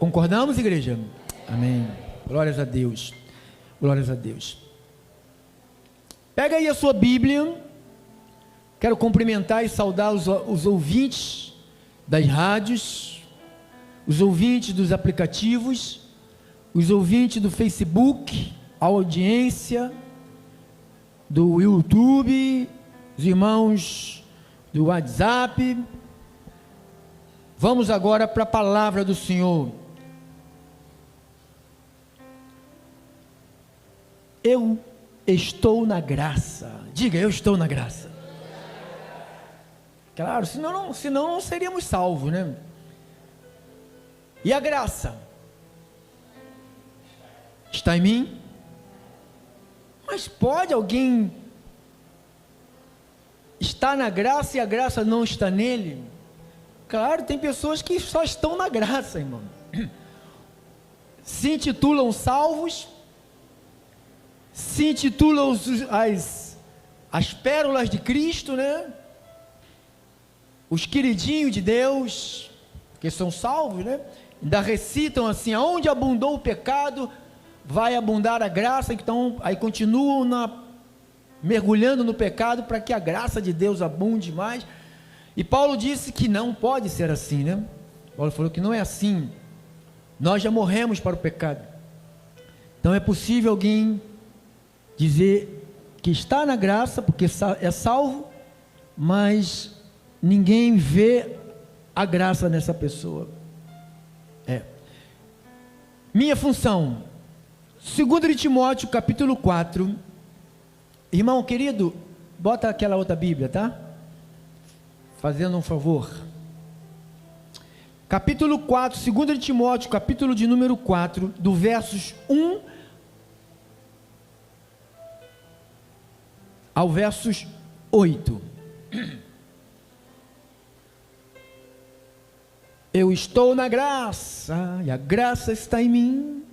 Concordamos, igreja? Amém. Glórias a Deus. Glórias a Deus. Pega aí a sua Bíblia. Quero cumprimentar e saudar os ouvintes das rádios, os ouvintes dos aplicativos, os ouvintes do Facebook, a audiência do YouTube, os irmãos do WhatsApp. Vamos agora para a palavra do Senhor. Eu estou na graça. Diga, eu estou na graça. Claro, senão não seríamos salvos, né? E a graça? Está em mim? Mas pode alguém estar na graça e a graça não está nele? Claro, tem pessoas que só estão na graça, irmão. Se intitulam salvos, se intitulam as pérolas de Cristo, né? Os queridinhos de Deus, que são salvos, né? Ainda recitam assim: aonde abundou o pecado, vai abundar a graça. Então, aí continuam mergulhando no pecado para que a graça de Deus abunde mais. E Paulo disse que não pode ser assim, né? Paulo falou que não é assim. Nós já morremos para o pecado. Então é possível alguém dizer que está na graça, porque é salvo, mas ninguém vê a graça nessa pessoa. Minha função, 2 Timóteo capítulo 4, irmão querido, bota aquela outra Bíblia, tá? Fazendo um favor. Capítulo 4, 2 Timóteo, capítulo de número 4, do versos 1 ao versos 8. Eu estou na graça, e a graça está em mim.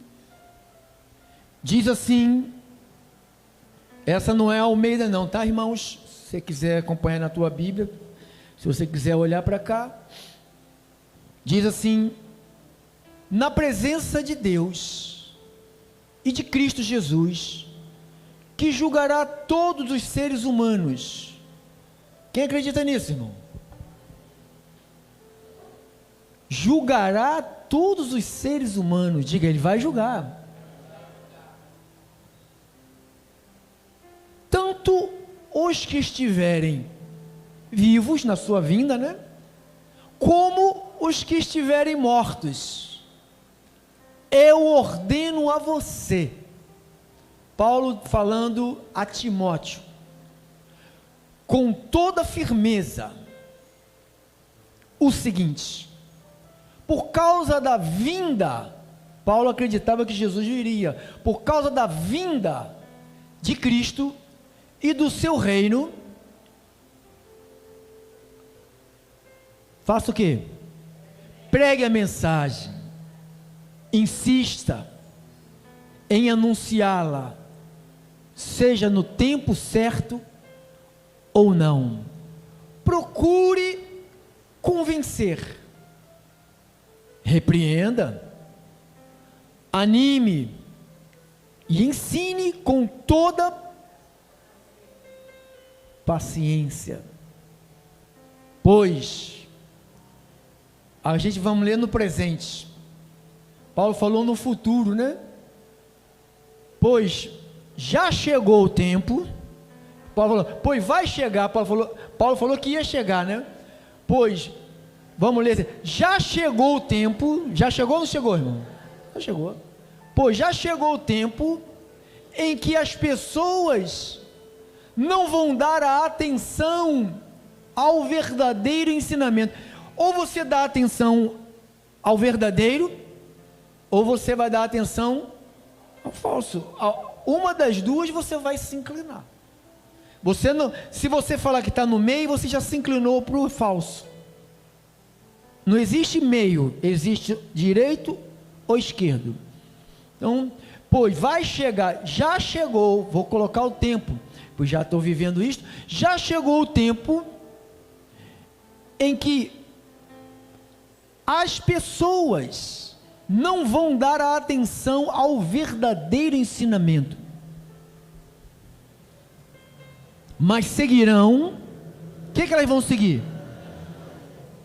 Diz assim, essa não é a Almeida não, tá, irmãos? Se você quiser acompanhar na tua Bíblia, se você quiser olhar para cá, diz assim: na presença de Deus e de Cristo Jesus, que julgará todos os seres humanos. Quem acredita nisso, irmão? Julgará todos os seres humanos. Diga, ele vai julgar. Tanto os que estiverem vivos na sua vinda, né? Como os que estiverem mortos. Eu ordeno a você, Paulo falando a Timóteo, com toda firmeza, o seguinte: por causa da vinda, Paulo acreditava que Jesus viria, por causa da vinda de Cristo e do seu reino, faça o quê? Pregue a mensagem, insista em anunciá-la, seja no tempo certo ou não. Procure convencer, repreenda, anime e ensine com toda paciência. Pois a gente vamos ler no presente. Paulo falou no futuro, né? Pois já chegou o tempo. Paulo falou, pois vai chegar. Paulo falou que ia chegar, né? Pois, vamos ler, já chegou o tempo. Já chegou ou não chegou, irmão? Já chegou. Pois já chegou o tempo em que as pessoas não vão dar a atenção ao verdadeiro ensinamento. Ou você dá atenção ao verdadeiro, ou você vai dar atenção ao falso. Uma das duas você vai se inclinar. Você não, se você falar que está no meio, você já se inclinou para o falso. Não existe meio, existe direito ou esquerdo. Então, pois vai chegar, já chegou, vou colocar o tempo, pois já estou vivendo isto, já chegou o tempo em que as pessoas não vão dar a atenção ao verdadeiro ensinamento, mas seguirão, o que elas vão seguir?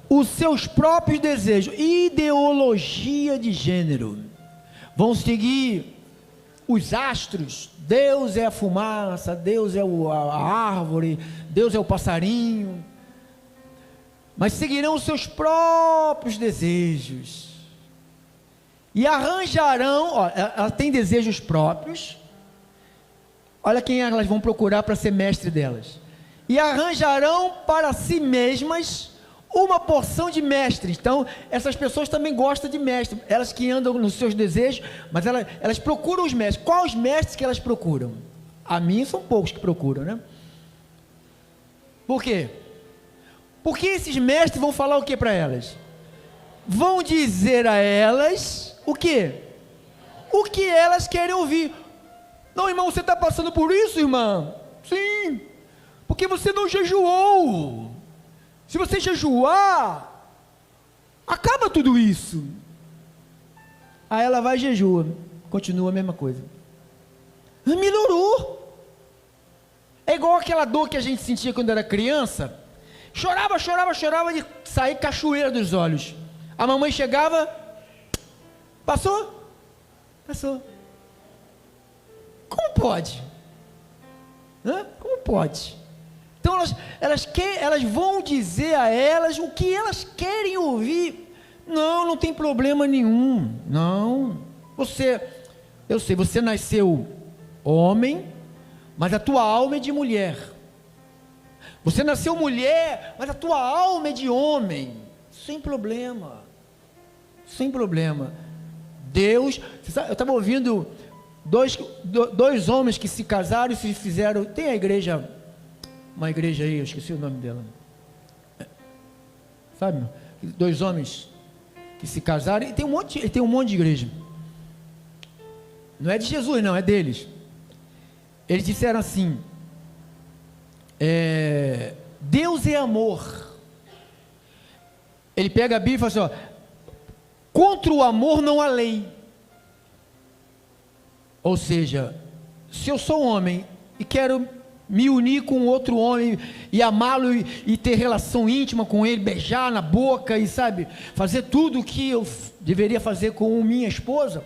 Os seus próprios desejos, ideologia de gênero, vão seguir os astros, Deus é a fumaça, Deus é a árvore, Deus é o passarinho, mas seguirão os seus próprios desejos, e arranjarão, ela tem desejos próprios, olha quem elas vão procurar para ser mestre delas, e arranjarão para si mesmas uma porção de mestres. Então, essas pessoas também gostam de mestre, elas que andam nos seus desejos, mas elas procuram os mestres. Quais os mestres que elas procuram? A mim são poucos que procuram, né? Por quê? Porque esses mestres vão falar o que para elas? Vão dizer a elas o quê? O que elas querem ouvir. Não, irmão, você está passando por isso, irmã? Sim, porque você não jejuou. Se você jejuar, acaba tudo isso. Aí ela vai e jejua, continua a mesma coisa. Melhorou. É igual aquela dor que a gente sentia quando era criança. Chorava de sair cachoeira dos olhos. A mamãe chegava, passou. Como pode? Como pode? Então elas vão dizer a elas o que elas querem ouvir. Não tem problema nenhum. Não. Eu sei, você nasceu homem, mas a tua alma é de mulher. Você nasceu mulher, mas a tua alma é de homem. Sem problema. Deus, eu estava ouvindo dois homens que se casaram e se fizeram. Tem a igreja, uma igreja aí, eu esqueci o nome dela, sabe, dois homens que se casaram, e tem um monte de igreja, não é de Jesus não, é deles. Eles disseram assim, Deus é amor. Ele pega a Bíblia e fala assim, contra o amor não há lei. Ou seja, se eu sou um homem e quero me unir com outro homem e amá-lo e ter relação íntima com ele, beijar na boca e, sabe, fazer tudo o que eu deveria fazer com minha esposa,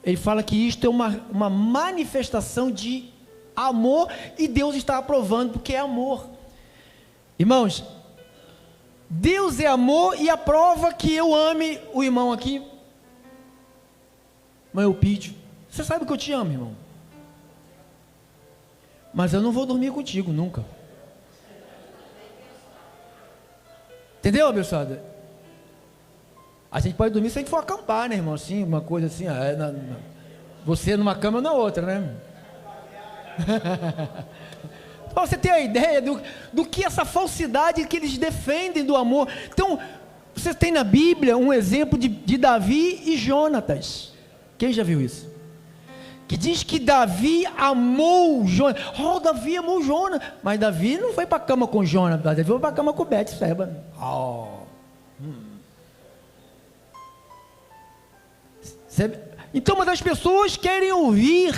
ele fala que isto é uma manifestação de amor, e Deus está aprovando porque é amor. Irmãos, Deus é amor e aprova que eu ame o irmão aqui, mas eu pido, você sabe que eu te amo, irmão, mas eu não vou dormir contigo nunca. Entendeu, abençoada? A gente pode dormir se a gente for acampar, né, irmão? Assim, uma coisa assim, você numa cama ou na outra, né? Para você ter a ideia do que essa falsidade que eles defendem do amor. Então, você tem na Bíblia um exemplo de Davi e Jonatas. Quem já viu isso? Que diz que Davi amou Jonas. Davi amou Jonas, mas Davi não foi para a cama com Jonas, Davi foi para a cama com Betseba. Então, mas as pessoas querem ouvir,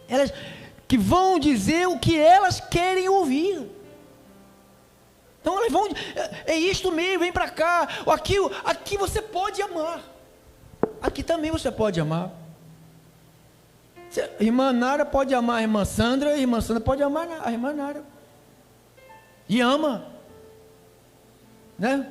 elas que vão dizer o que elas querem ouvir. Então elas vão, é isto mesmo, vem para cá, aqui você pode amar, aqui também você pode amar. A irmã Nara pode amar a irmã Sandra, a irmã Sandra pode amar a irmã Nara, e ama, né?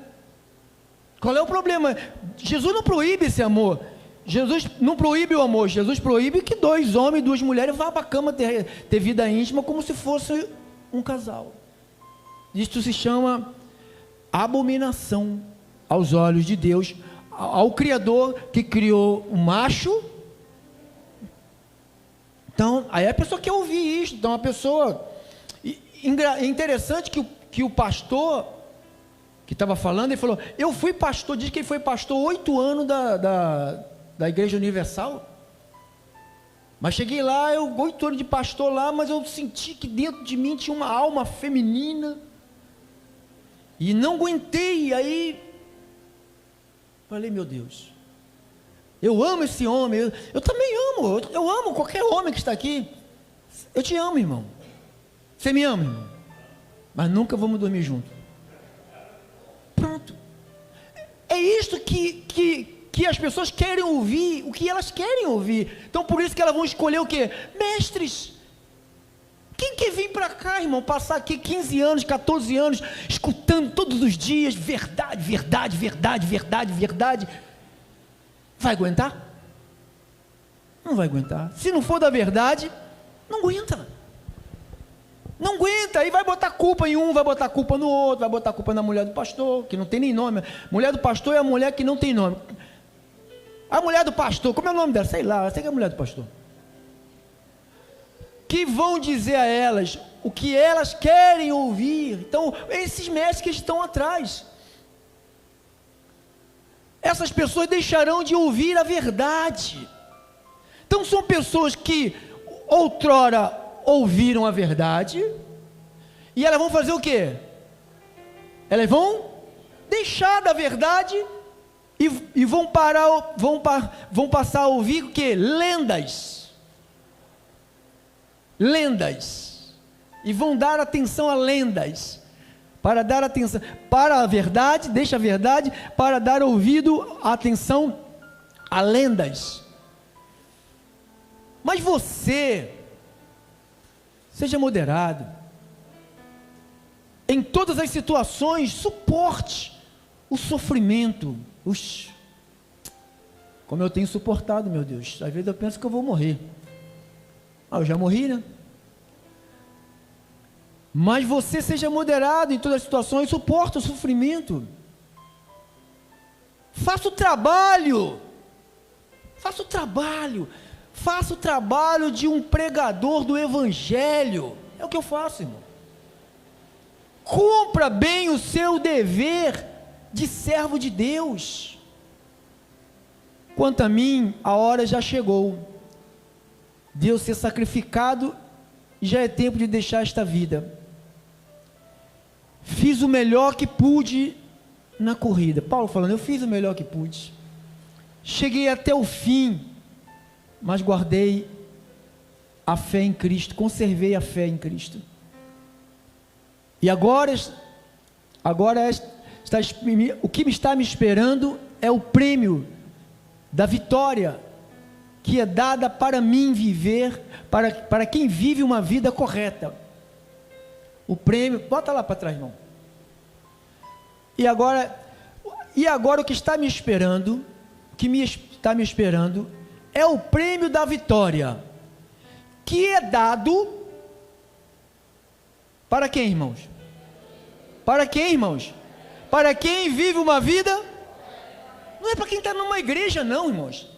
Qual é o problema? Jesus não proíbe esse amor, Jesus não proíbe o amor, Jesus proíbe que dois homens e duas mulheres vá para a cama ter vida íntima como se fosse um casal. Isto se chama abominação aos olhos de Deus, ao Criador que criou o macho. Então, aí a pessoa quer ouvir isso. Então a pessoa, é interessante que o pastor que estava falando, ele falou, eu fui pastor, diz que ele foi pastor 8 anos da Igreja Universal, mas cheguei lá, 8 anos de pastor lá, mas eu senti que dentro de mim tinha uma alma feminina, e não aguentei, aí falei, meu Deus, Eu amo esse homem, eu também amo, eu amo qualquer homem que está aqui. Eu te amo, irmão. Você me ama, irmão. Mas nunca vamos dormir juntos. Pronto. É isto que as pessoas querem ouvir, o que elas querem ouvir. Então por isso que elas vão escolher o quê? Mestres. Quem quer vir para cá, irmão, passar aqui 15 anos, 14 anos, escutando todos os dias, verdade, verdade, verdade, verdade, verdade, vai aguentar? Não vai aguentar. Se não for da verdade, não aguenta. Não aguenta, aí vai botar culpa em um, vai botar culpa no outro, vai botar culpa na mulher do pastor, que não tem nem nome. Mulher do pastor é a mulher que não tem nome. A mulher do pastor, como é o nome dela? Sei lá, eu sei que é a mulher do pastor. Que vão dizer a elas o que elas querem ouvir. Então, esses mestres que estão atrás, essas pessoas deixarão de ouvir a verdade. Então, são pessoas que outrora ouviram a verdade, e elas vão fazer o quê? Elas vão deixar da verdade e vão passar a ouvir o quê? Lendas, e vão dar atenção a lendas, para dar atenção para a verdade, deixa a verdade, para dar ouvido, atenção a lendas. Mas você, seja moderado, em todas as situações, suporte o sofrimento. Como eu tenho suportado, meu Deus, às vezes eu penso que eu vou morrer. Eu já morri, né? Mas você seja moderado em todas as situações, suporta o sofrimento. Faça o trabalho de um pregador do Evangelho. É o que eu faço, irmão. Cumpra bem o seu dever de servo de Deus. Quanto a mim, a hora já chegou de eu ser sacrificado, e já é tempo de deixar esta vida. Fiz o melhor que pude na corrida. Paulo falando, eu fiz o melhor que pude. Cheguei até o fim, mas guardei a fé em Cristo, conservei a fé em Cristo. E agora o que está me esperando é o prêmio da vitória, que é dada para mim viver, para quem vive uma vida correta. O prêmio, bota lá para trás, irmão. E agora o que está me esperando, é o prêmio da vitória, que é dado para quem, irmãos? Para quem, irmãos? Para quem vive uma vida, não é para quem está numa igreja, não, irmãos.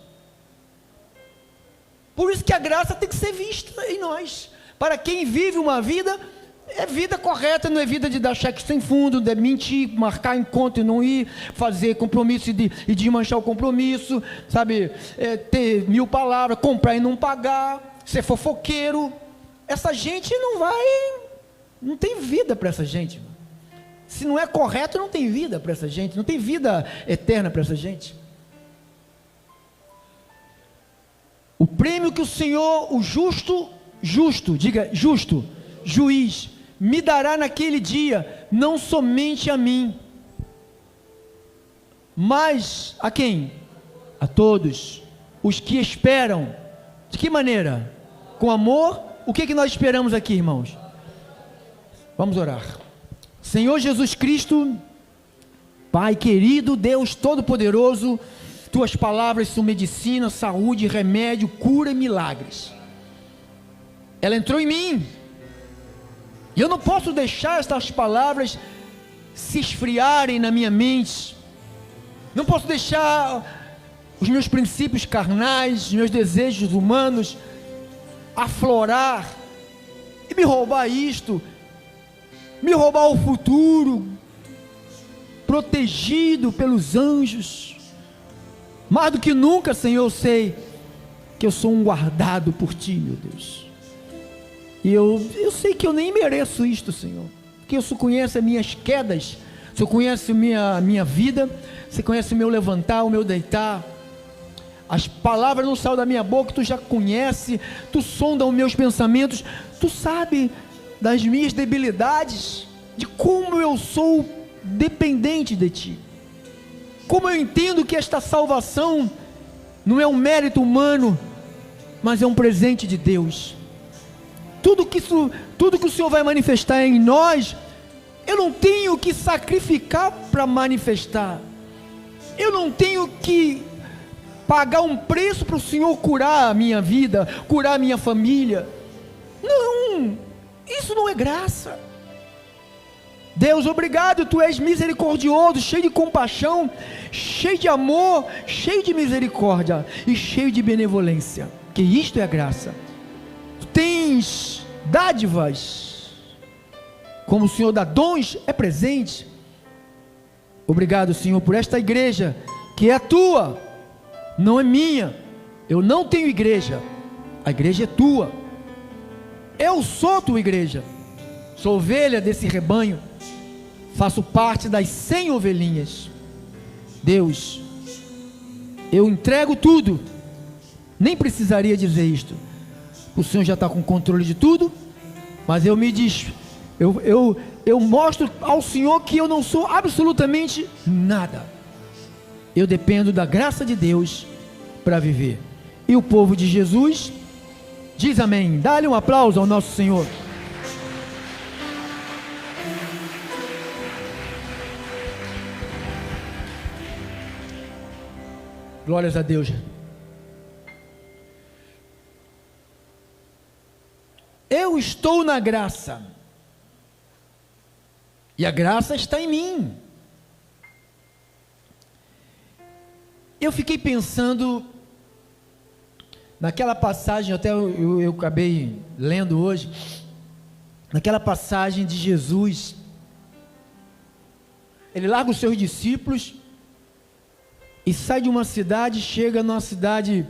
Por isso que a graça tem que ser vista em nós. Para quem vive uma vida, é vida correta, não é vida de dar cheque sem fundo, de mentir, marcar encontro e não ir, fazer compromisso e desmanchar o compromisso, sabe, ter 1000 palavras, comprar e não pagar, ser fofoqueiro. Essa gente não tem vida para essa gente. Se não é correto, não tem vida para essa gente, não tem vida eterna para essa gente. O prêmio que o Senhor, o justo, diga justo, juiz, me dará naquele dia, não somente a mim, mas a quem? A todos os que esperam. De que maneira? Com amor. O que nós esperamos aqui, irmãos? Vamos orar. Senhor Jesus Cristo, Pai querido, Deus Todo-Poderoso, Tuas palavras são medicina, saúde, remédio, cura e milagres. Ela entrou em mim, e eu não posso deixar estas palavras se esfriarem na minha mente, não posso deixar os meus princípios carnais, os meus desejos humanos aflorar e me roubar isto, me roubar o futuro, protegido pelos anjos. Mais do que nunca, Senhor, eu sei que eu sou um guardado por Ti, meu Deus. E eu sei que eu nem mereço isto, Senhor, porque o Senhor conhece as minhas quedas, o Senhor conhece a minha vida, Você conhece o meu levantar, o meu deitar, as palavras não saem da minha boca, tu já conhece, tu sonda os meus pensamentos, tu sabe das minhas debilidades, de como eu sou dependente de ti, como eu entendo que esta salvação não é um mérito humano, mas é um presente de Deus. Tudo que o Senhor vai manifestar em nós, eu não tenho que sacrificar para manifestar, eu não tenho que pagar um preço para o Senhor curar a minha vida, curar a minha família. Não, isso não é graça. Deus, obrigado, tu és misericordioso, cheio de compaixão, cheio de amor, cheio de misericórdia e cheio de benevolência, que isto é graça. Tu tens dádivas, como o Senhor dá dons, é presente. Obrigado, Senhor, por esta igreja, que é tua, não é minha. Eu não tenho igreja, a igreja é tua. Eu sou tua igreja, sou ovelha desse rebanho, faço parte das 100 ovelhinhas. Deus, eu entrego tudo, nem precisaria dizer isto, o Senhor já está com controle de tudo, mas eu mostro ao Senhor que eu não sou absolutamente nada, eu dependo da graça de Deus para viver. E o povo de Jesus diz amém. Dá-lhe um aplauso ao nosso Senhor. Glórias a Deus. Eu estou na graça, e a graça está em mim. Eu fiquei pensando naquela passagem, até eu acabei lendo hoje, naquela passagem de Jesus. Ele larga os seus discípulos e sai de uma cidade, chega numa cidade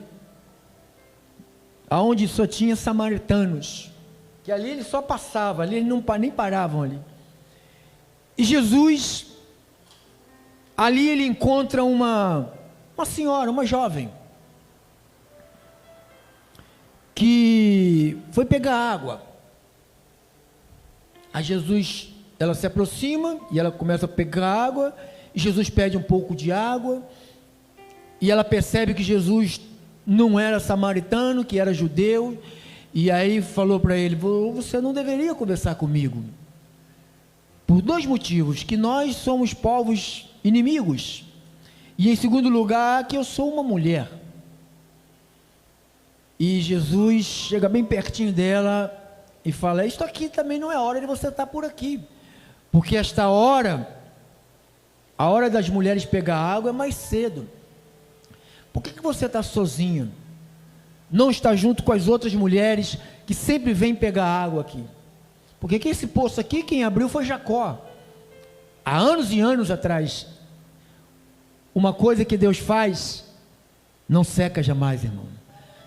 aonde só tinha samaritanos, que ali ele só passava, ali eles nem paravam ali. E Jesus, ali ele encontra uma senhora, uma jovem, que foi pegar água. A Jesus, ela se aproxima e ela começa a pegar água, e Jesus pede um pouco de água, e ela percebe que Jesus não era samaritano, que era judeu, e aí falou para ele: você não deveria conversar comigo, por 2 motivos: que nós somos povos inimigos, e em segundo lugar, que eu sou uma mulher. E Jesus chega bem pertinho dela e fala: isto aqui também não é hora de você estar por aqui, porque esta hora, a hora das mulheres pegar água é mais cedo. Por que você está sozinho? Não está junto com as outras mulheres que sempre vêm pegar água aqui? Porque esse poço aqui, quem abriu foi Jacó, há anos e anos atrás. Uma coisa que Deus faz, não seca jamais, irmão.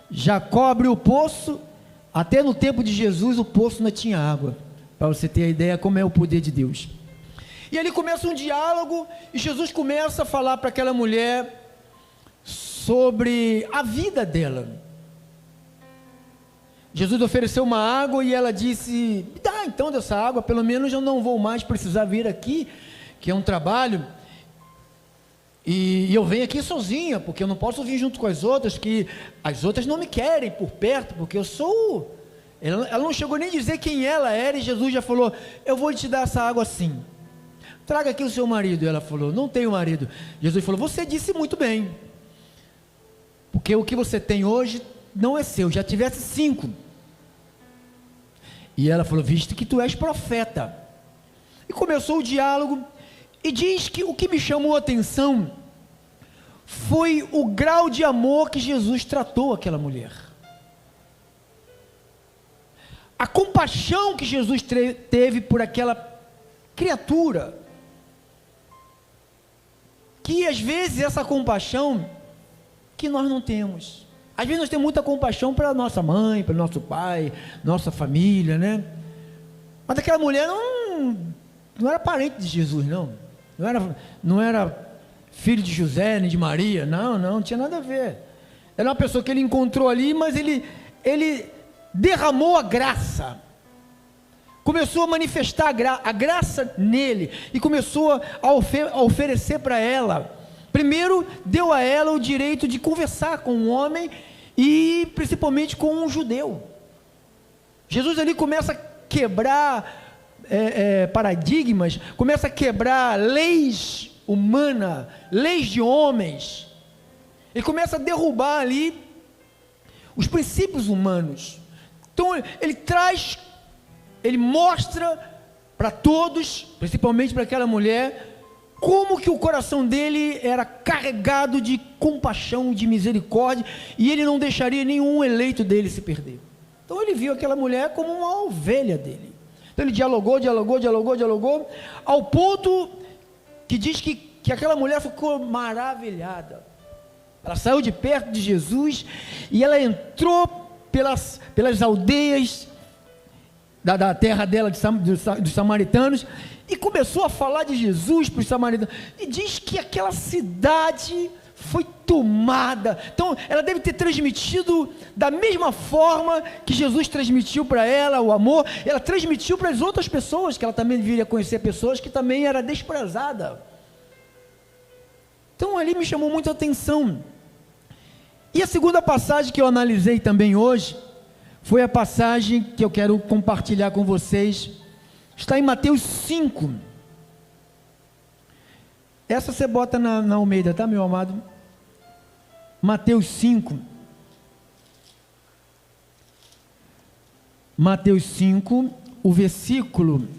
Jacó abriu o poço, até no tempo de Jesus o poço não tinha água, para você ter a ideia como é o poder de Deus. E ali começa um diálogo, e Jesus começa a falar para aquela mulher sobre a vida dela. Jesus ofereceu uma água e ela disse: me dá então dessa água, pelo menos eu não vou mais precisar vir aqui, que é um trabalho, e eu venho aqui sozinha, porque eu não posso vir junto com as outras, que as outras não me querem por perto, porque eu sou... Ela não chegou nem a dizer quem ela era, e Jesus já falou: eu vou te dar essa água assim, traga aqui o seu marido. E ela falou: não tenho marido. Jesus falou: você disse muito bem, porque o que você tem hoje não é seu, já tivesse 5. E ela falou: visto que tu és profeta. E começou o diálogo, e diz que o que me chamou a atenção foi o grau de amor que Jesus tratou aquela mulher, a compaixão que Jesus teve por aquela criatura, que às vezes essa compaixão que nós não temos. Às vezes nós temos muita compaixão para nossa mãe, para nosso pai, nossa família, né? Mas aquela mulher não era parente de Jesus, não era filho de José, nem de Maria, não tinha nada a ver. Era uma pessoa que ele encontrou ali, mas ele derramou a graça. Começou a manifestar a graça nele e começou a oferecer para ela. Primeiro, deu a ela o direito de conversar com um homem e principalmente com um judeu. Jesus ali começa a quebrar paradigmas, começa a quebrar leis humanas, leis de homens. Ele começa a derrubar ali os princípios humanos. Então ele mostra para todos, principalmente para aquela mulher, como que o coração dele era carregado de compaixão, de misericórdia, e ele não deixaria nenhum eleito dele se perder. Então ele viu aquela mulher como uma ovelha dele. Então ele dialogou, ao ponto que diz que aquela mulher ficou maravilhada. Ela saiu de perto de Jesus e ela entrou pelas aldeias da terra dela, dos samaritanos, e começou a falar de Jesus para os samaritanos, e diz que aquela cidade foi tomada. Então ela deve ter transmitido da mesma forma que Jesus transmitiu para ela o amor, ela transmitiu para as outras pessoas, que ela também deveria conhecer pessoas que também era desprezada. Então ali me chamou muito a atenção. E a segunda passagem que eu analisei também hoje, foi a passagem que eu quero compartilhar com vocês, está em Mateus 5, essa você bota na Almeida, tá, meu amado? Mateus 5, o versículo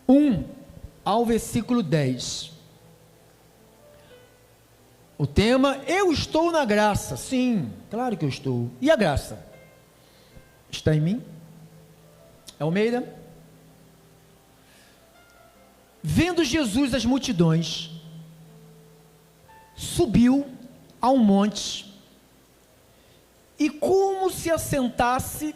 1 ao versículo 10, o tema, eu estou na graça. Sim, claro que eu estou. E a graça? Está em mim? Almeida? Vendo Jesus as multidões, subiu a um monte, e como se assentasse,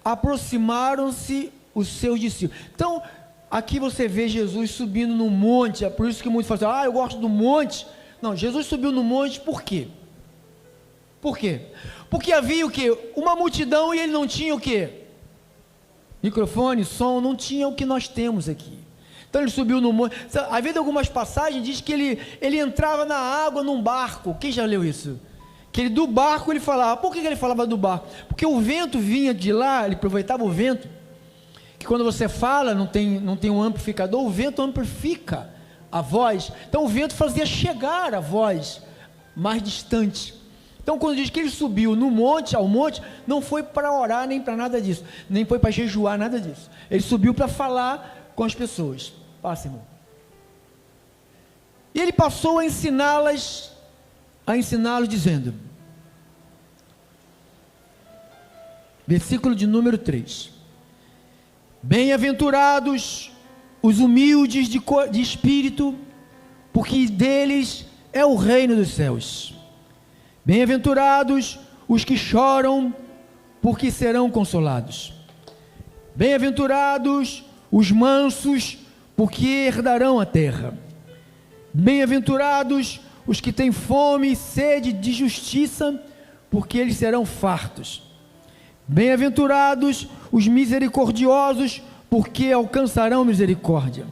aproximaram-se os seus discípulos. Então, aqui você vê Jesus subindo no monte, é por isso que muitos falam assim, eu gosto do monte. Não, Jesus subiu no monte por quê? Por quê? Porque havia o quê? Uma multidão e ele não tinha o quê? Microfone, som, não tinha o que nós temos aqui. Então ele subiu no monte. Havia algumas passagens, diz que ele entrava na água num barco. Quem já leu isso? Que do barco ele falava. Por que ele falava do barco? Porque o vento vinha de lá, ele aproveitava o vento. Que quando você fala, não tem um amplificador, o vento amplifica a voz, então o vento fazia chegar a voz mais distante. Então quando diz que ele subiu ao monte, não foi para orar nem para nada disso, nem foi para jejuar, nada disso. Ele subiu para falar com as pessoas. Passa, irmão. E ele passou a ensiná-los dizendo, versículo de número 3, bem-aventurados os humildes de espírito, porque deles é o reino dos céus. Bem-aventurados os que choram, porque serão consolados. Bem-aventurados os mansos, porque herdarão a terra. Bem-aventurados os que têm fome e sede de justiça, porque eles serão fartos. Bem-aventurados os misericordiosos, porque alcançarão misericórdia.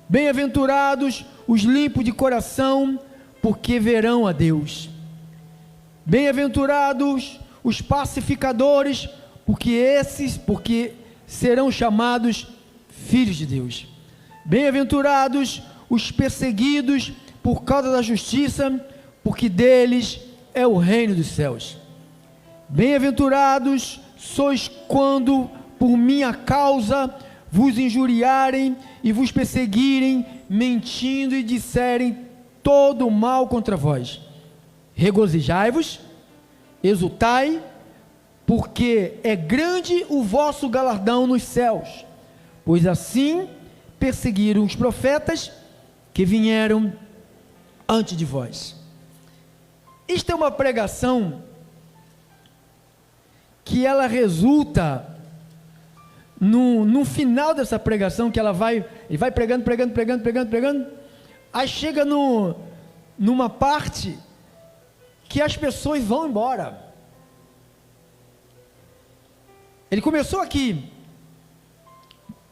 Bem-aventurados os limpos de coração, porque verão a Deus. Bem-aventurados os pacificadores, porque serão chamados filhos de Deus. Bem-aventurados os perseguidos por causa da justiça, porque deles é o reino dos céus. Bem-aventurados sois quando por minha causa vos injuriarem e vos perseguirem, mentindo e disserem todo o mal contra vós. Regozijai-vos, exultai, porque é grande o vosso galardão nos céus, pois assim perseguiram os profetas que vieram antes de vós. Isto é uma pregação que ela resulta no final dessa pregação, que ele vai pregando, aí chega numa parte que as pessoas vão embora. Ele começou aqui,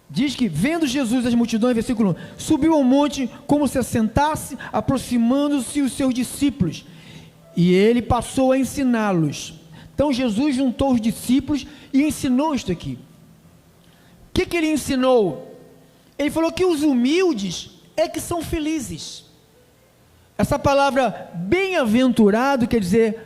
diz que, vendo Jesus as multidões, versículo 1, subiu ao monte como se assentasse, aproximando-se os seus discípulos, e ele passou a ensiná-los. Então Jesus juntou os discípulos e ensinou isto aqui. O que ele ensinou? Ele falou que os humildes é que são felizes. Essa palavra bem-aventurado quer dizer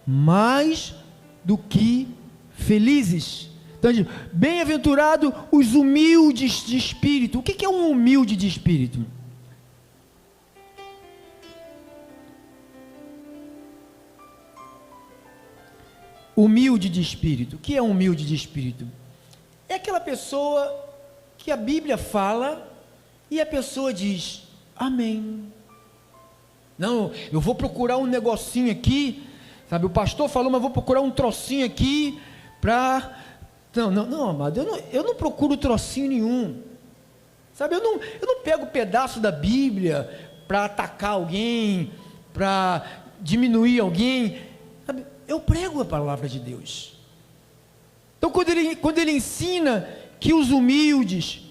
mais do que felizes. Então, bem-aventurado os humildes de espírito. O que é um humilde de espírito? Humilde de espírito. O que é um humilde de espírito? É aquela pessoa que a Bíblia fala e a pessoa diz, amém. Não, eu vou procurar um negocinho aqui, sabe, o pastor falou, mas vou procurar um trocinho aqui, não, amado, eu não procuro trocinho nenhum, sabe, eu não pego pedaço da Bíblia, para atacar alguém, para diminuir alguém, sabe, eu prego a palavra de Deus. Então quando ele ensina que os humildes,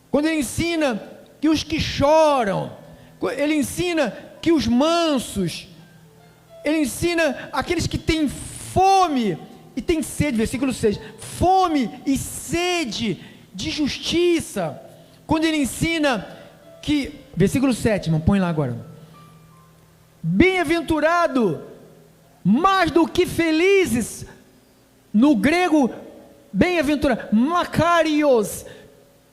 quando ele ensina que os que choram, ele ensina que os mansos, ele ensina aqueles que têm fome e têm sede, versículo 6, fome e sede de justiça, quando ele ensina que, versículo 7, irmão, põe lá agora, bem-aventurado, mais do que felizes, no grego, bem-aventurado, makarios,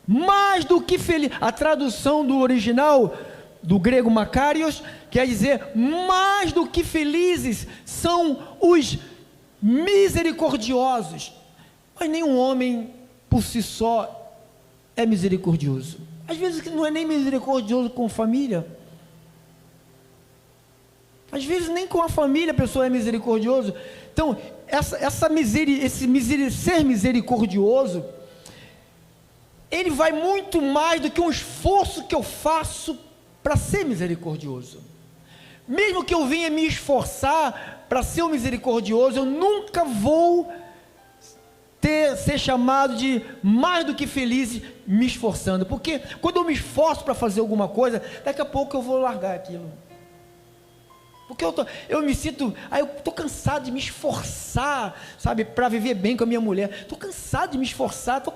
mais do que feliz, a tradução do original, do grego makarios, quer dizer, mais do que felizes, são os misericordiosos, mas nenhum homem, por si só, é misericordioso, às vezes não é nem misericordioso com família, às vezes nem com a família a pessoa é misericordioso. Então, ser misericordioso, ele vai muito mais do que um esforço que eu faço para ser misericordioso. Mesmo que eu venha me esforçar para ser um misericordioso, eu nunca vou ser chamado de mais do que feliz me esforçando, porque quando eu me esforço para fazer alguma coisa, daqui a pouco eu vou largar aquilo. Porque eu me sinto, eu estou cansado de me esforçar, sabe, para viver bem com a minha mulher, estou cansado de me esforçar, estou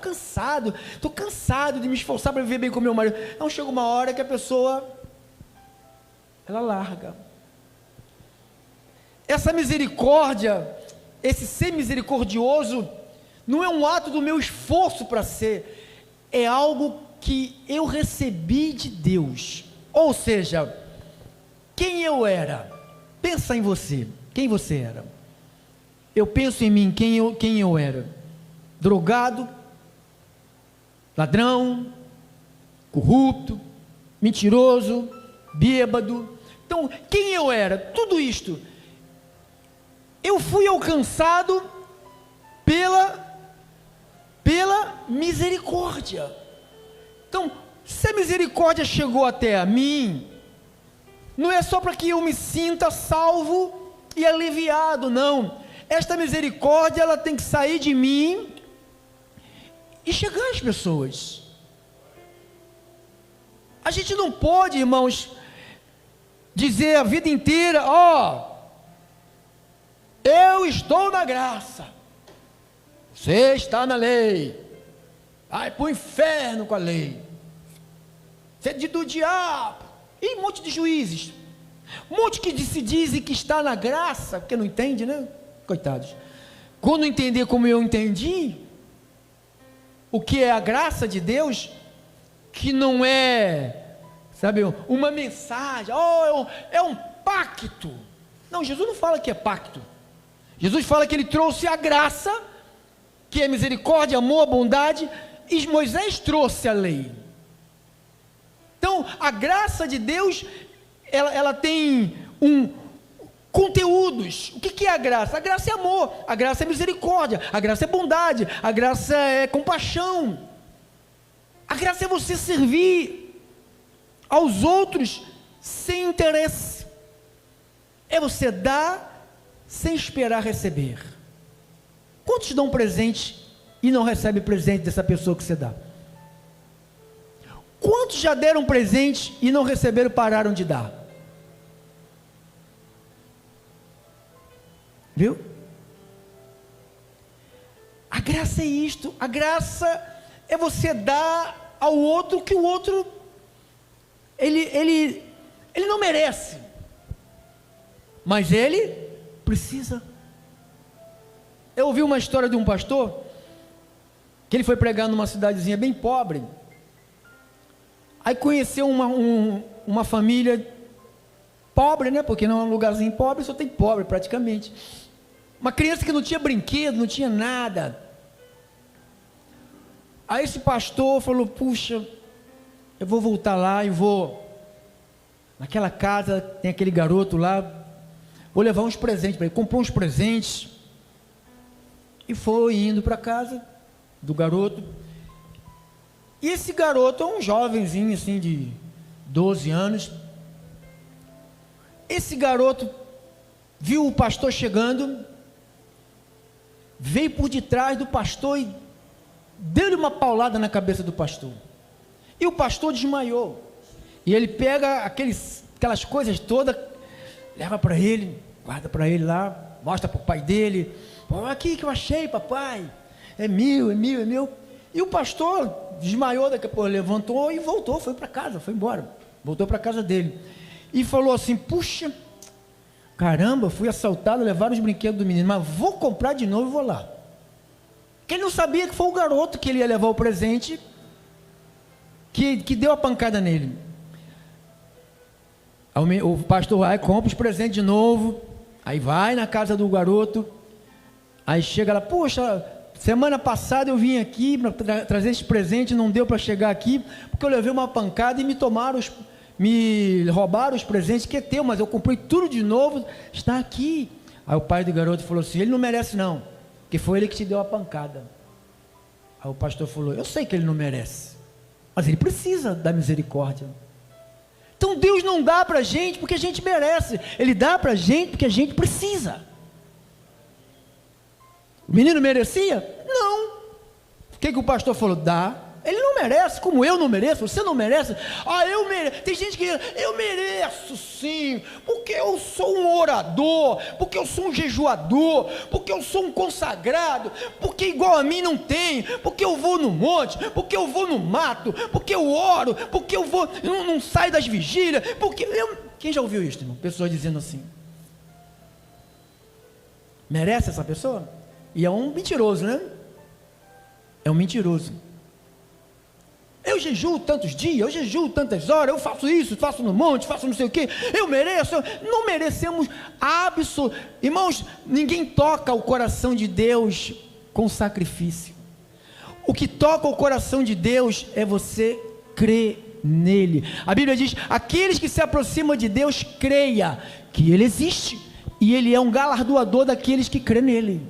cansado de me esforçar para viver bem com o meu marido. Então chega uma hora que a pessoa, ela larga. Essa misericórdia, esse ser misericordioso, não é um ato do meu esforço para ser, é algo que eu recebi de Deus. Ou seja, quem eu era? Pensa em você, quem você era. Eu penso em mim, quem eu era. Drogado, ladrão, corrupto, mentiroso, bêbado. Então, quem eu era? Tudo isto. Eu fui alcançado pela misericórdia. Então, se a misericórdia chegou até a mim, não é só para que eu me sinta salvo e aliviado, não. Esta misericórdia, ela tem que sair de mim e chegar às pessoas. A gente não pode, irmãos, dizer a vida inteira, eu estou na graça, você está na lei, vai para o inferno com a lei, você é do diabo. E um monte de juízes, um monte que se dizem que está na graça, porque não entende, né? Coitados. Quando entender como eu entendi, o que é a graça de Deus, que não é, sabe, uma mensagem, é um pacto. Não, Jesus não fala que é pacto. Jesus fala que ele trouxe a graça, que é misericórdia, amor, bondade, e Moisés trouxe a lei. Então, a graça de Deus, ela tem conteúdos. O que é a graça? A graça é amor, a graça é misericórdia, a graça é bondade, a graça é compaixão. A graça é você servir aos outros sem interesse. É você dar sem esperar receber. Quantos dão presente e não recebem presente dessa pessoa que você dá? Quantos já deram presente e não receberam, pararam de dar? Viu? A graça é isto. A graça é você dar ao outro que o outro ele não merece, mas ele precisa. Eu ouvi uma história de um pastor que ele foi pregar numa cidadezinha bem pobre. Aí conheceu uma família pobre, né? Porque não é um lugarzinho pobre, só tem pobre praticamente. Uma criança que não tinha brinquedo, não tinha nada. Aí esse pastor falou: puxa, eu vou voltar lá e vou naquela casa, tem aquele garoto lá, vou levar uns presentes para ele. Comprou uns presentes e foi indo para a casa do garoto. E esse garoto é um jovenzinho assim de 12 anos. Esse garoto viu o pastor chegando, veio por detrás do pastor e deu-lhe uma paulada na cabeça do pastor. E o pastor desmaiou. E ele pega aquelas coisas todas, leva para ele, guarda para ele lá, mostra para o pai dele. Pô, aqui que eu achei, papai. É meu. E o pastor desmaiou, daqui a pouco levantou e voltou, foi para casa, foi embora. Voltou para a casa dele. E falou assim: puxa, caramba, fui assaltado, levaram os brinquedos do menino, mas vou comprar de novo e vou lá. Porque ele não sabia que foi o garoto que ele ia levar o presente, que deu a pancada nele. O pastor vai, compra os presentes de novo, aí vai na casa do garoto, aí chega lá: poxa, semana passada eu vim aqui para trazer esse presente, não deu para chegar aqui, porque eu levei uma pancada e me roubaram os presentes que é teu, mas eu comprei tudo de novo, está aqui. Aí o pai do garoto falou assim: ele não merece não, porque foi ele que te deu a pancada. Aí o pastor falou: eu sei que ele não merece, mas ele precisa da misericórdia. Então Deus não dá para a gente porque a gente merece, Ele dá para a gente porque a gente precisa. O menino merecia? Não. O que o pastor falou? Dá. Ele não merece, como eu não mereço, você não merece. Ah, eu mereço. Tem gente que diz: eu mereço sim, porque eu sou um orador, porque eu sou um jejuador, porque eu sou um consagrado, porque igual a mim não tem, porque eu vou no monte, porque eu vou no mato, porque eu oro, porque eu vou, não saio das vigílias, porque eu... Quem já ouviu isso, irmão? Pessoas dizendo assim. Merece essa pessoa? E é um mentiroso, né? É um mentiroso. Eu jejuo tantos dias, eu jejuo tantas horas, eu faço isso, faço no monte, faço não sei o que, eu mereço. Não merecemos absolutamente. Irmãos, ninguém toca o coração de Deus com sacrifício. O que toca o coração de Deus é você crer nele. A Bíblia diz: aqueles que se aproximam de Deus, creia que Ele existe, e Ele é um galardoador daqueles que crêem nele.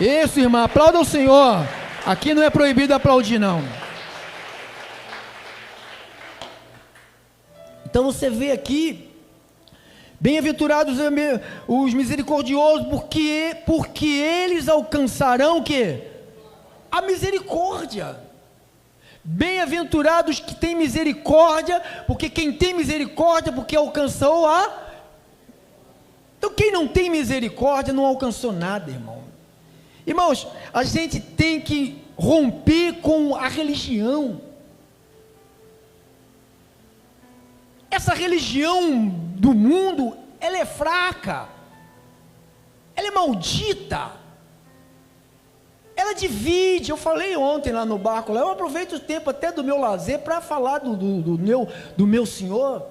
Isso, irmã, aplauda o Senhor. Aqui não é proibido aplaudir, não. Então você vê aqui: bem-aventurados os misericordiosos, porque eles alcançarão o quê? A misericórdia. Bem-aventurados que têm misericórdia, porque quem tem misericórdia, porque alcançou a... Então quem não tem misericórdia não alcançou nada, irmão. Irmãos, a gente tem que romper com a religião. Essa religião do mundo, ela é fraca, ela é maldita, ela divide. Eu falei ontem lá no barco, eu aproveito o tempo até do meu lazer para falar do meu Senhor.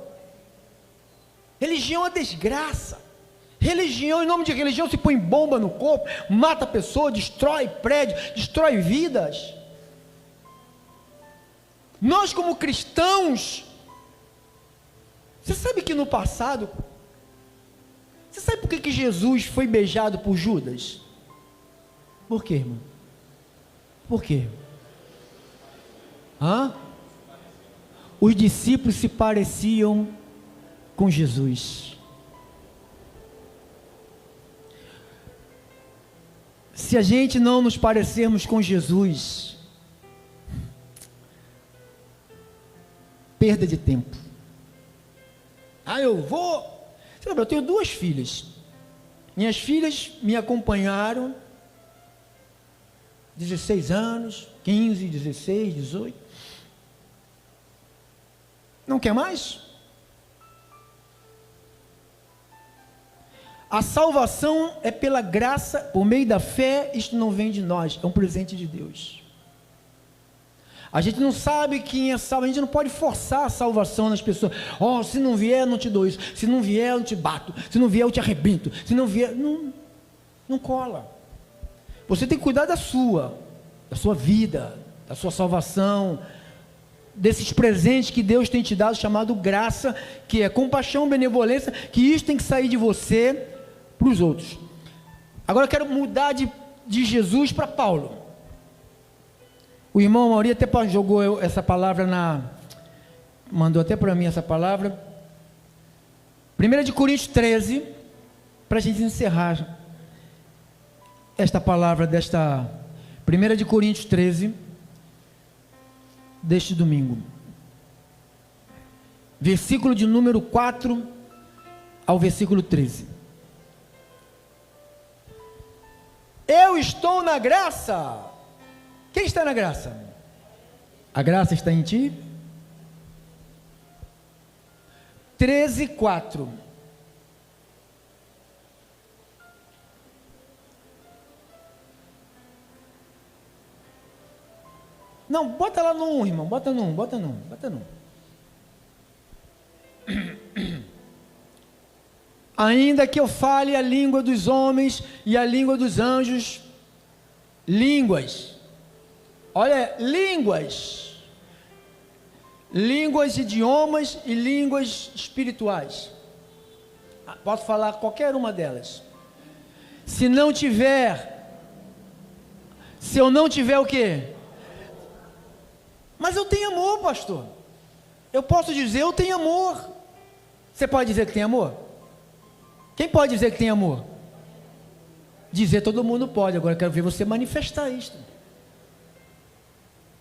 Religião é desgraça. Religião, em nome de religião, se põe bomba no corpo, mata a pessoa, destrói prédio, destrói vidas. Nós como cristãos, Você sabe que no passado, você sabe por que Jesus foi beijado por Judas? Por quê, irmão? Por quê? Os discípulos se pareciam com Jesus. Se a gente não nos parecermos com Jesus, perda de tempo. Eu tenho 2 filhas. Minhas filhas me acompanharam 16 anos, 15, 16, 18. Não quer mais? A salvação é pela graça, por meio da fé. Isto não vem de nós, é um presente de Deus. A gente não sabe quem é salvo, a gente não pode forçar a salvação nas pessoas. Se não vier, eu não te dou isso. Se não vier, eu não te bato. Se não vier, eu te arrebento. Se não vier, não cola. Você tem que cuidar da sua vida, da sua salvação, desses presentes que Deus tem te dado, chamado graça, que é compaixão, benevolência, que isso tem que sair de você para os outros. Agora eu quero mudar de Jesus para Paulo. O irmão Mauri até jogou essa palavra mandou até para mim essa palavra. 1 Coríntios 13, para a gente encerrar esta palavra 1 Coríntios 13, deste domingo. Versículo de número 4 ao versículo 13. Eu estou na graça. Quem está na graça? A graça está em ti? 13, 4. Não, bota lá no 1, irmão. Bota no 1. Ainda que eu fale a língua dos homens e a língua dos anjos, línguas. Olha, línguas, idiomas e línguas espirituais. Posso falar qualquer uma delas. Se eu não tiver o quê? Mas eu tenho amor, pastor. Eu posso dizer, eu tenho amor. Você pode dizer que tem amor? Quem pode dizer que tem amor? Dizer todo mundo pode, agora eu quero ver você manifestar isso.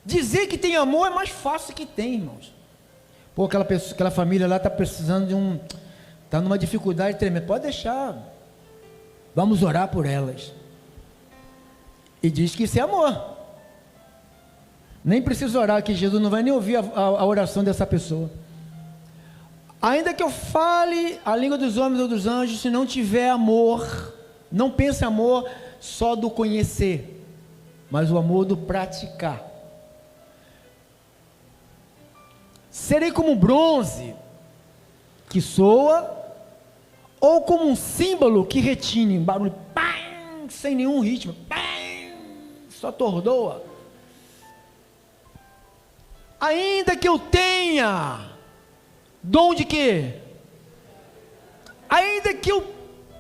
Dizer que tem amor é mais fácil que tem, irmãos. Aquela família lá está precisando está numa dificuldade tremenda. Pode deixar, vamos orar por elas. E diz que isso é amor. Nem precisa orar, que Jesus não vai nem ouvir a oração dessa pessoa. Ainda que eu fale a língua dos homens ou dos anjos, se não tiver amor, não pense amor só do conhecer, mas o amor do praticar. Serei como bronze que soa, ou como um símbolo que retine, barulho, pam, sem nenhum ritmo, pam, só atordoa. Ainda que eu tenha dom de quê? Ainda que eu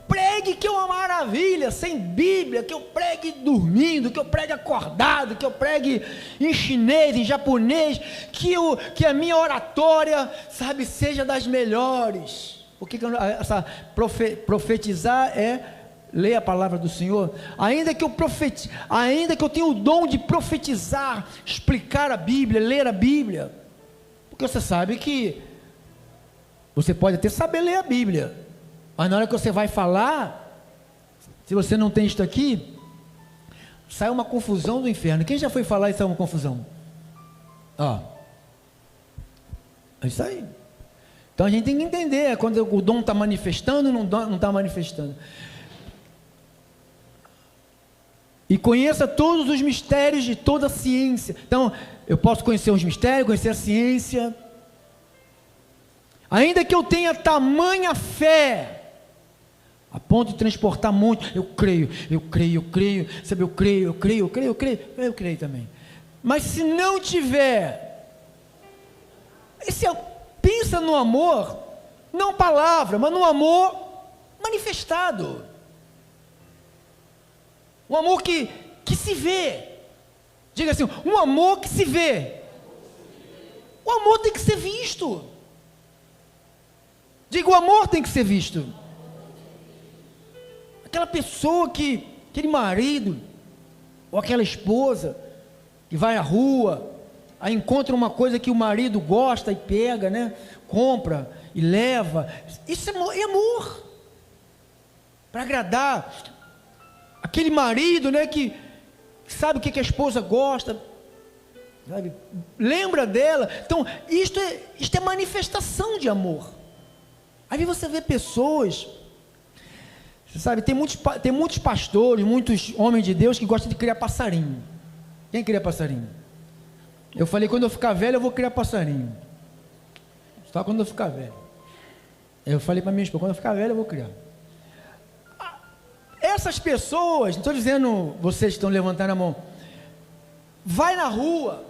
pregue, que é uma maravilha, sem Bíblia, que eu pregue dormindo, que eu pregue acordado, que eu pregue em chinês, em japonês, que a minha oratória, seja das melhores. Porque profetizar é ler a palavra do Senhor. Ainda que eu tenha o dom de profetizar, explicar a Bíblia, ler a Bíblia, porque você sabe que você pode até saber ler a Bíblia, mas na hora que você vai falar, se você não tem isto aqui, sai uma confusão do inferno. Quem já foi falar e saiu uma confusão? É isso aí. Então a gente tem que entender quando o dom está manifestando ou não está manifestando. E conheça todos os mistérios de toda a ciência. Então, eu posso conhecer os mistérios, conhecer a ciência. Ainda que eu tenha tamanha fé, a ponto de transportar muito, eu creio, sabe, eu creio também. Mas se não tiver, pensa no amor, não palavra, mas no amor manifestado. Um amor que se vê. Diga assim, um amor que se vê. O amor tem que ser visto. Diga, o amor tem que ser visto. Aquela pessoa aquele marido, ou aquela esposa, que vai à rua, aí encontra uma coisa que o marido gosta e pega, né? Compra e leva. Isso é amor. Para agradar aquele marido, né? Que sabe o que a esposa gosta, sabe? Lembra dela. Então, isto é manifestação de amor. Aí você vê pessoas, você sabe, tem muitos pastores, muitos homens de Deus que gostam de criar passarinho. Quem cria passarinho? Eu falei, quando eu ficar velho eu vou criar passarinho. Só quando eu ficar velho. Eu falei para minha esposa, quando eu ficar velho eu vou criar. Essas pessoas, não estou dizendo vocês que estão levantando a mão, vai na rua,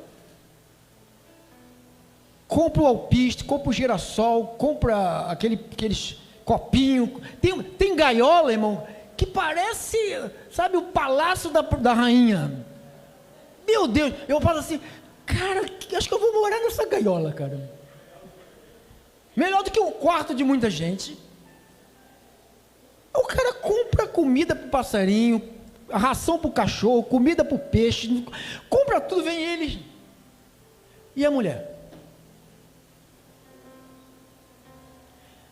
compra o alpiste, compra o girassol, compra aqueles copinhos, tem gaiola, irmão, que parece, sabe, o palácio da rainha. Meu Deus, eu falo assim, cara, acho que eu vou morar nessa gaiola, cara. Melhor do que o quarto de muita gente. O cara compra comida para o passarinho, ração para o cachorro, comida para o peixe, compra tudo, vem ele. E a mulher?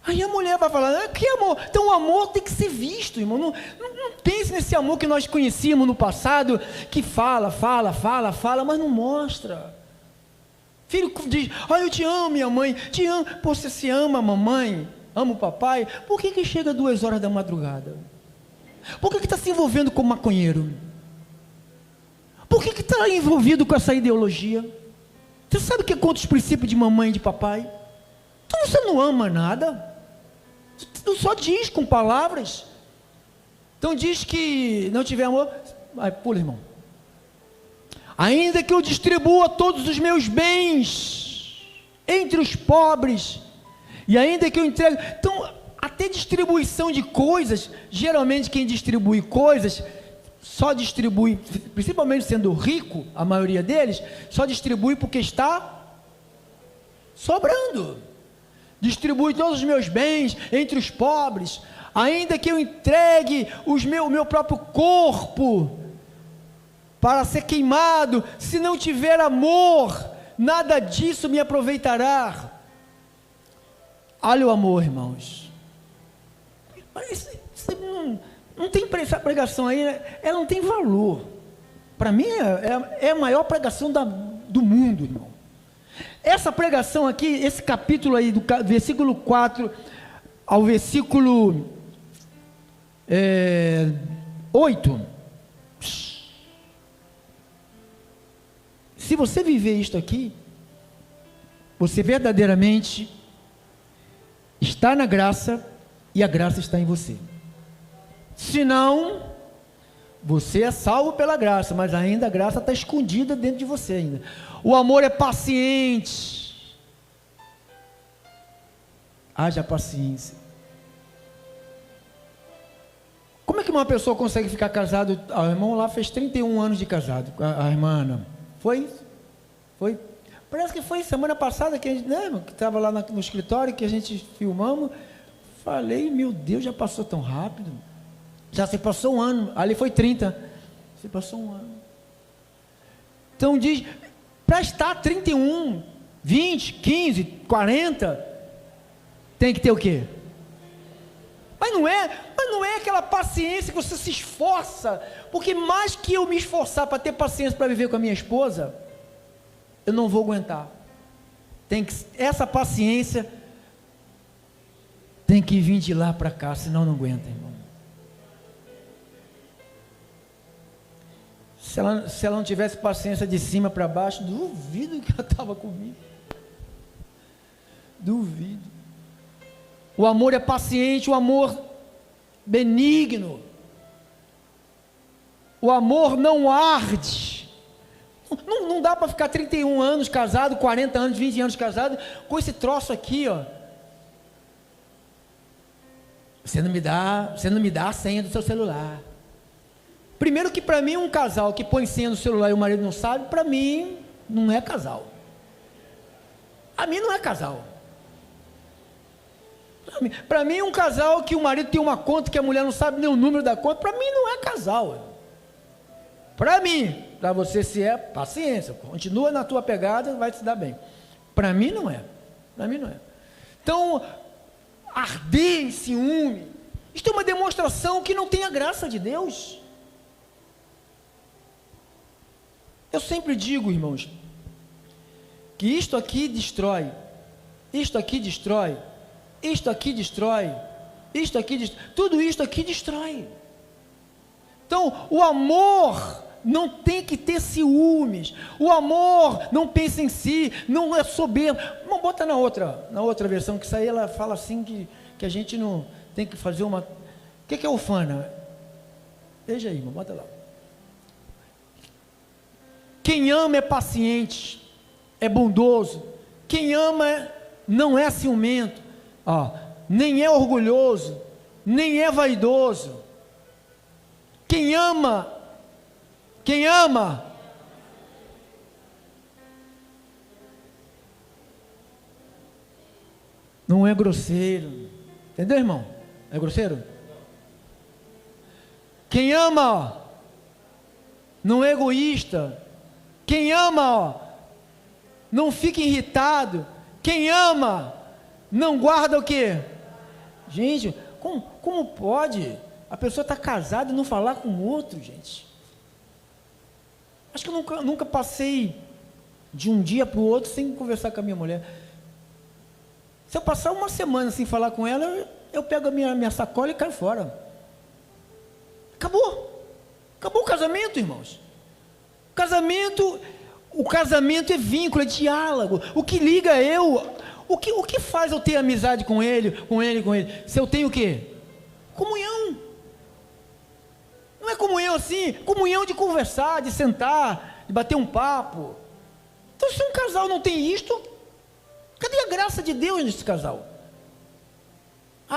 Aí a mulher vai falar, que amor? Então o amor tem que ser visto, irmão. Não pense nesse amor que nós conhecíamos no passado, que fala, mas não mostra. Filho diz, eu te amo, minha mãe, te amo. Pô, você se ama a mamãe, ama o papai, por que chega 2 horas da madrugada? Por que está se envolvendo com maconheiro? Por que está envolvido com essa ideologia? Você sabe o que é contra os princípios de mamãe e de papai? Então você não ama nada. Tu só diz com palavras. Então diz que não tiver amor. Vai, pula, irmão. Ainda que eu distribua todos os meus bens entre os pobres, e ainda que eu entregue, então até distribuição de coisas, geralmente quem distribui coisas, só distribui, principalmente sendo rico, a maioria deles, só distribui porque está sobrando. Distribui todos os meus bens entre os pobres, ainda que eu entregue o meu próprio corpo para ser queimado, se não tiver amor, nada disso me aproveitará. Olha o amor, irmãos. Isso não tem essa pregação aí, ela não tem valor. Para mim é a maior pregação do mundo, irmão. Essa pregação aqui, esse capítulo aí, do versículo 4 ao versículo 8, se você viver isto aqui, você verdadeiramente está na graça e a graça está em você. Se não, você é salvo pela graça, mas ainda a graça está escondida dentro de você ainda. O amor é paciente. Haja paciência. Como é que uma pessoa consegue ficar casado? O irmão lá fez 31 anos de casado, a irmã Ana. Foi? Parece que foi semana passada que a gente, né, que estava lá no escritório, que a gente filmamos. Falei, meu Deus, já passou tão rápido. Já se passou um ano. Ali foi 30. Se passou um ano. Então diz, para estar 31, 20, 15, 40, tem que ter o quê? Mas não é aquela paciência que você se esforça, porque mais que eu me esforçar para ter paciência para viver com a minha esposa, eu não vou aguentar. Essa paciência tem que vir de lá para cá, senão não aguenta, irmão. Se ela não tivesse paciência de cima para baixo, duvido que ela estava comigo. Duvido. O amor é paciente, o amor benigno. O amor não arde. Não dá para ficar 31 anos casado, 40 anos, 20 anos casado, com esse troço aqui, ó. você não me dá a senha do seu celular. Primeiro que para mim um casal que põe senha no celular e o marido não sabe, para mim não é casal. A mim não é casal. Para mim um casal que o marido tem uma conta que a mulher não sabe nem o número da conta, para mim não é casal. Para mim, para você se é, paciência, continua na tua pegada, vai se dar bem. Para mim não é. Para mim não é. Então, arder em ciúme, isto é uma demonstração que não tem a graça de Deus. Eu sempre digo, irmãos, que isto aqui destrói, isto aqui destrói, isto aqui destrói, isto aqui destrói, tudo isto aqui destrói. Então, o amor não tem que ter ciúmes, o amor não pensa em si, não é soberbo. Vamos botar na outra versão, que isso aí ela fala assim, que a gente não tem que fazer uma... O que é ufana? Veja aí, irmão, bota lá. Quem ama é paciente, é bondoso. Quem ama não é ciumento, nem é orgulhoso, nem é vaidoso. Quem ama não é grosseiro. Entendeu, irmão? É grosseiro? Quem ama não é egoísta. Quem ama não fica irritado. Quem ama não guarda o quê? Gente, como pode a pessoa estar casada e não falar com o outro, gente? Acho que eu nunca passei de um dia para o outro sem conversar com a minha mulher. Se eu passar uma semana sem falar com ela, eu pego a minha sacola e caio fora. Acabou o casamento, irmãos. O casamento é vínculo, é diálogo. O que liga o que faz eu ter amizade com ele? Se eu tenho o quê? Comunhão. Não é comunhão assim, comunhão de conversar, de sentar, de bater um papo. Então, se um casal não tem isto, cadê a graça de Deus nesse casal?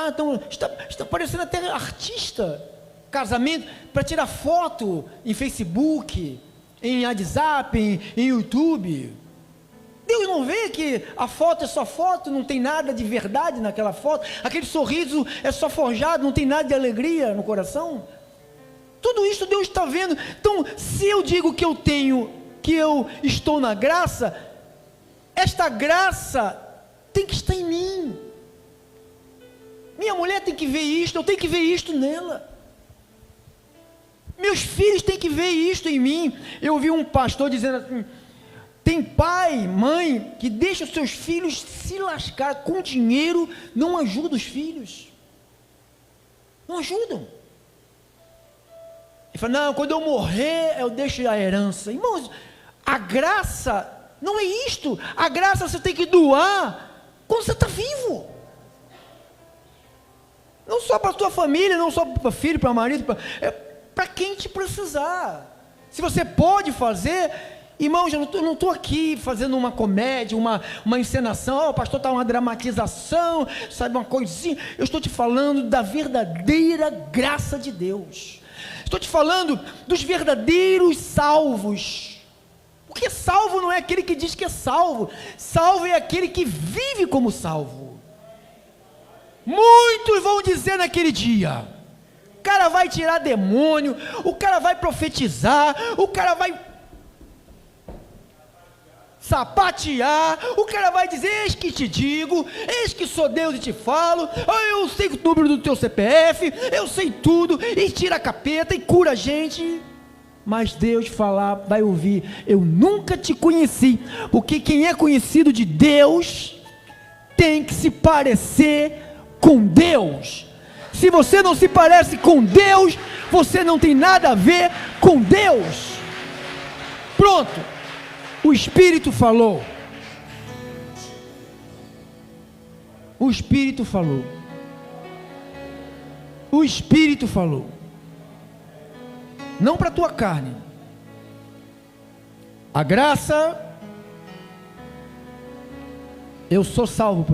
Então está parecendo até artista, casamento, para tirar foto em Facebook, em WhatsApp, em YouTube. Deus não vê que a foto é só foto, não tem nada de verdade naquela foto, aquele sorriso é só forjado, não tem nada de alegria no coração. Tudo isso Deus está vendo. Então, se eu digo que eu estou na graça, esta graça tem que estar em mim. Minha mulher tem que ver isto, eu tenho que ver isto nela. Meus filhos têm que ver isto em mim. Eu ouvi um pastor dizendo assim: tem pai, mãe, que deixa os seus filhos se lascar com dinheiro, não ajuda os filhos. Não ajudam. Ele fala: não, quando eu morrer, eu deixo a herança. Irmãos, a graça não é isto. A graça você tem que doar quando você está vivo. Não só para a tua família, não só para filho, para marido, para quem te precisar. Se você pode fazer, irmãos, eu não estou aqui fazendo uma comédia, uma encenação, o pastor está uma dramatização, sabe, uma coisinha. Eu estou te falando da verdadeira graça de Deus. Estou te falando dos verdadeiros salvos. Porque salvo não é aquele que diz que é salvo. Salvo é aquele que vive como salvo. Muitos vão dizer naquele dia: o cara vai tirar demônio, o cara vai profetizar, o cara vai sapatear, o cara vai dizer: eis que te digo, eis que sou Deus e te falo, eu sei o número do teu CPF, eu sei tudo, e tira a capeta e cura a gente. Mas Deus vai ouvir: eu nunca te conheci. Porque quem é conhecido de Deus tem que se parecer com Deus. Se você não se parece com Deus, você não tem nada a ver com Deus. Pronto. O Espírito falou. O Espírito falou. O Espírito falou. Não para a tua carne. A graça, eu sou salvo.